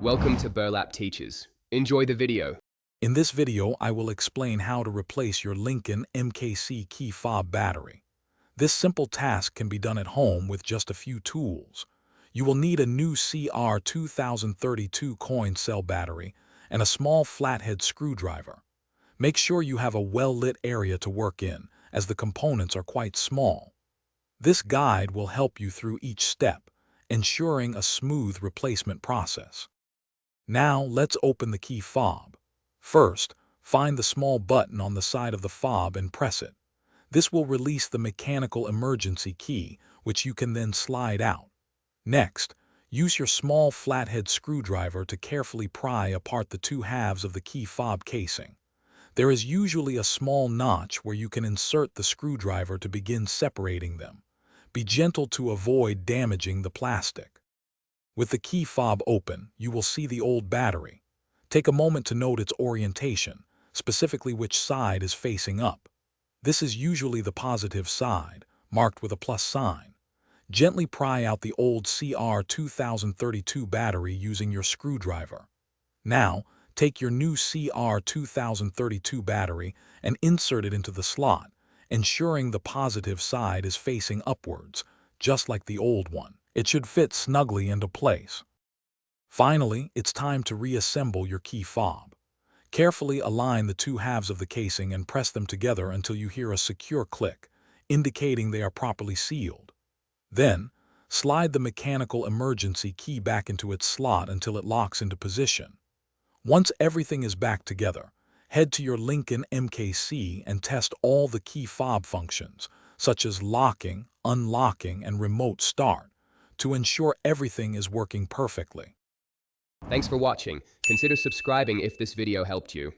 Welcome to Burlap Teachers. Enjoy the video. In this video, I will explain how to replace your Lincoln MKC key fob battery. This simple task can be done at home with just a few tools. You will need a new CR2032 coin cell battery and a small flathead screwdriver. Make sure you have a well-lit area to work in, as the components are quite small. This guide will help you through each step, ensuring a smooth replacement process. Now let's open the key fob. First, find the small button on the side of the fob and press it. This will release the mechanical emergency key, which you can then slide out. Next, use your small flathead screwdriver to carefully pry apart the two halves of the key fob casing. There is usually a small notch where you can insert the screwdriver to begin separating them. Be gentle to avoid damaging the plastic. With the key fob open, you will see the old battery. Take a moment to note its orientation, specifically which side is facing up. This is usually the positive side, marked with a plus sign. Gently pry out the old CR2032 battery using your screwdriver. Now, take your new CR2032 battery and insert it into the slot, ensuring the positive side is facing upwards, just like the old one. It should fit snugly into place. Finally, it's time to reassemble your key fob. Carefully align the two halves of the casing and press them together until you hear a secure click, indicating they are properly sealed. Then, slide the mechanical emergency key back into its slot until it locks into position. Once everything is back together, head to your Lincoln MKC and test all the key fob functions, such as locking, unlocking, and remote start, to ensure everything is working perfectly. Thanks for watching. Consider subscribing if this video helped you.